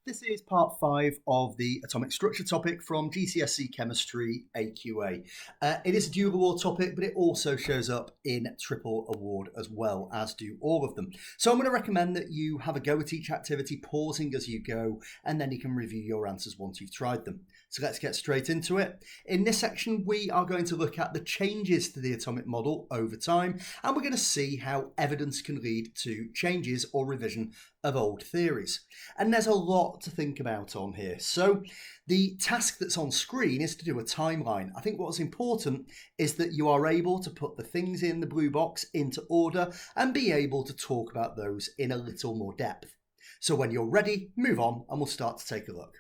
This is part 5 of the atomic structure topic from GCSE Chemistry AQA. It is a dual award topic, but it also shows up in triple award as well, as do all of them. So I'm going to recommend that you have a go at each activity, pausing as you go, and then you can review your answers once you've tried them. So let's get straight into it. In this section, we are going to look at the changes to the atomic model over time, and we're going to see how evidence can lead to changes or revision of old theories. And there's a lot to think about on here. So the task that's on screen is to do a timeline. I think what's important is that you are able to put the things in the blue box into order and be able to talk about those in a little more depth. So when you're ready, move on and we'll start to take a look.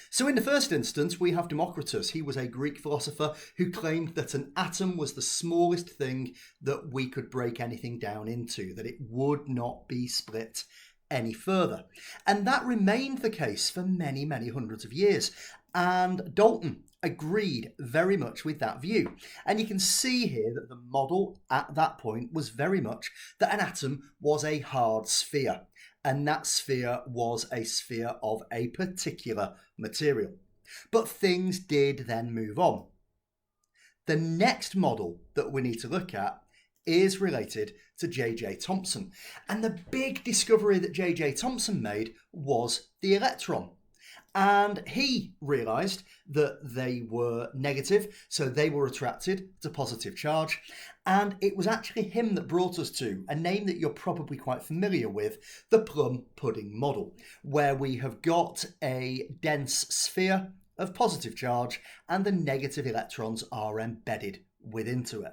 So in the first instance, we have Democritus. He was a Greek philosopher who claimed that an atom was the smallest thing that we could break anything down into, that it would not be split any further. And that remained the case for many, many hundreds of years. And Dalton agreed very much with that view. And you can see here that the model at that point was very much that an atom was a hard sphere. And that sphere was a sphere of a particular material. But things did then move on. The next model that we need to look at is related to J.J. Thomson. And the big discovery that J.J. Thomson made was the electron. And he realised that they were negative, so they were attracted to positive charge. And it was actually him that brought us to a name that you're probably quite familiar with, the plum pudding model, where we have got a dense sphere of positive charge and the negative electrons are embedded within it.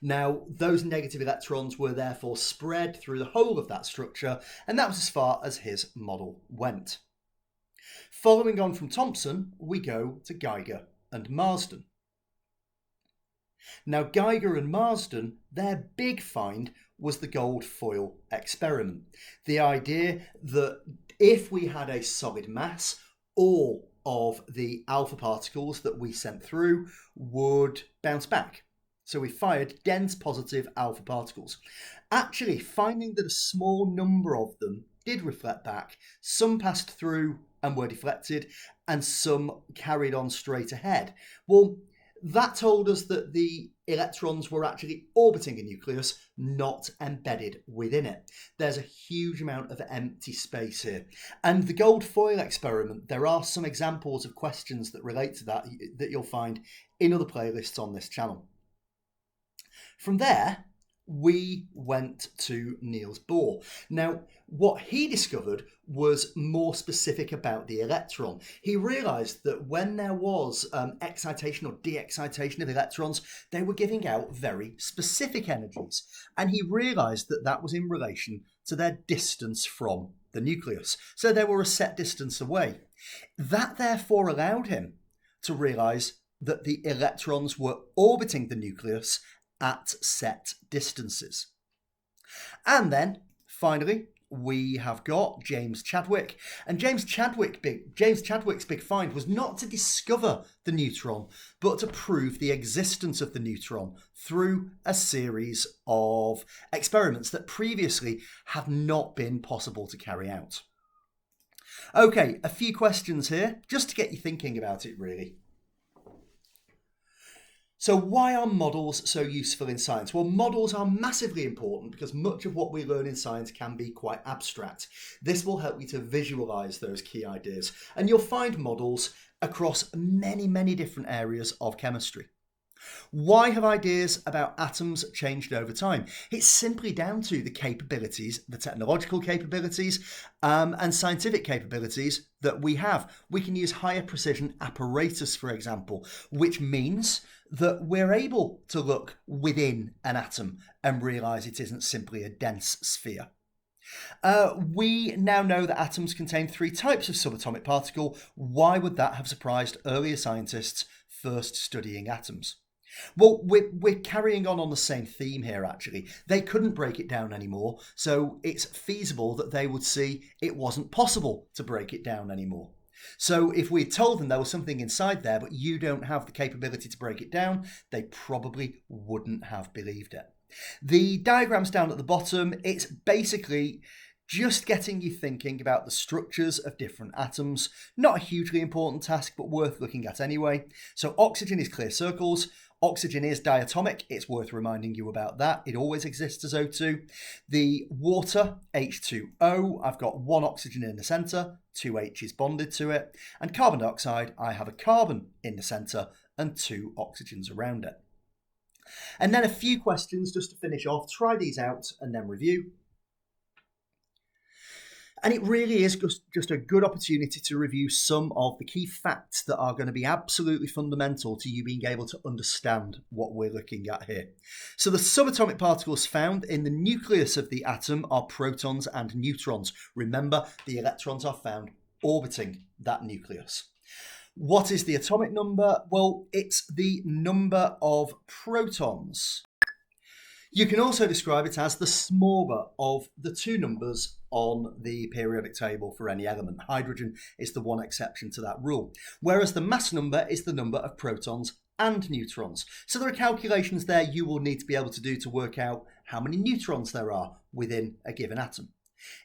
Now, those negative electrons were therefore spread through the whole of that structure, and that was as far as his model went. Following on from Thomson, we go to Geiger and Marsden. Now, Geiger and Marsden, their big find was the gold foil experiment. The idea that if we had a solid mass, all of the alpha particles that we sent through would bounce back. So we fired dense positive alpha particles. Actually, finding that a small number of them did reflect back, some passed through and were deflected, and some carried on straight ahead. Well, that told us that the electrons were actually orbiting a nucleus, not embedded within it. There's a huge amount of empty space here. And the gold foil experiment, there are some examples of questions that relate to that you'll find in other playlists on this channel. From there, we went to Niels Bohr. Now, what he discovered was more specific about the electron. He realised that when there was excitation or de-excitation of electrons, they were giving out very specific energies. And he realised that that was in relation to their distance from the nucleus. So they were a set distance away. That therefore allowed him to realise that the electrons were orbiting the nucleus at set distances. And then finally we have got James Chadwick, and James Chadwick's big find was not to discover the neutron but to prove the existence of the neutron through a series of experiments that previously had not been possible to carry out. Okay, a few questions here just to get you thinking about it really. So why are models so useful in science? Well, models are massively important because much of what we learn in science can be quite abstract. This will help you to visualize those key ideas. And you'll find models across many, many different areas of chemistry. Why have ideas about atoms changed over time? It's simply down to the capabilities, the technological capabilities and scientific capabilities that we have. We can use higher precision apparatus, for example, which means that we're able to look within an atom and realise it isn't simply a dense sphere. We now know that atoms contain 3 types of subatomic particle. Why would that have surprised earlier scientists first studying atoms? Well, we're carrying on the same theme here, actually. They couldn't break it down anymore, so it's feasible that they would see it wasn't possible to break it down anymore. So if we told them there was something inside there, but you don't have the capability to break it down, they probably wouldn't have believed it. The diagram's down at the bottom. It's basically just getting you thinking about the structures of different atoms. Not a hugely important task, but worth looking at anyway. So oxygen is clear circles. Oxygen is diatomic. It's worth reminding you about that. It always exists as O2. The water, H2O, I've got one oxygen in the centre, two H's bonded to it. And carbon dioxide, I have a carbon in the centre and two oxygens around it. And then a few questions just to finish off. Try these out and then review. And it really is just a good opportunity to review some of the key facts that are going to be absolutely fundamental to you being able to understand what we're looking at here. So the subatomic particles found in the nucleus of the atom are protons and neutrons. Remember, the electrons are found orbiting that nucleus. What is the atomic number? Well, it's the number of protons. You can also describe it as the smaller of the two numbers on the periodic table for any element. Hydrogen is the one exception to that rule, whereas the mass number is the number of protons and neutrons. So there are calculations there you will need to be able to do to work out how many neutrons there are within a given atom.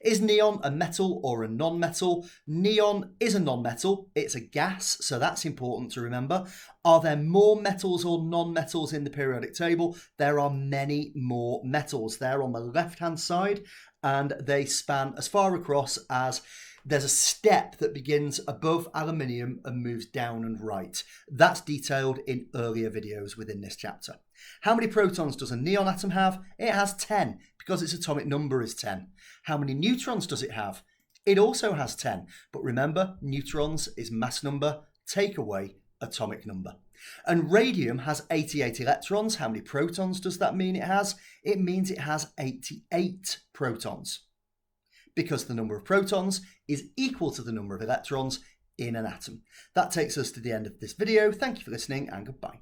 Is neon a metal or a non-metal? Neon is a non-metal. It's a gas, so that's important to remember. Are there more metals or non-metals in the periodic table? There are many more metals. They're on the left-hand side, and they span as far across as there's a step that begins above aluminium and moves down and right. That's detailed in earlier videos within this chapter. How many protons does a neon atom have? It has 10 because its atomic number is 10. How many neutrons does it have? It also has 10. But remember, neutrons is mass number, take away atomic number. And radium has 88 electrons. How many protons does that mean it has? It means it has 88 protons, because the number of protons is equal to the number of electrons in an atom. That takes us to the end of this video. Thank you for listening and goodbye.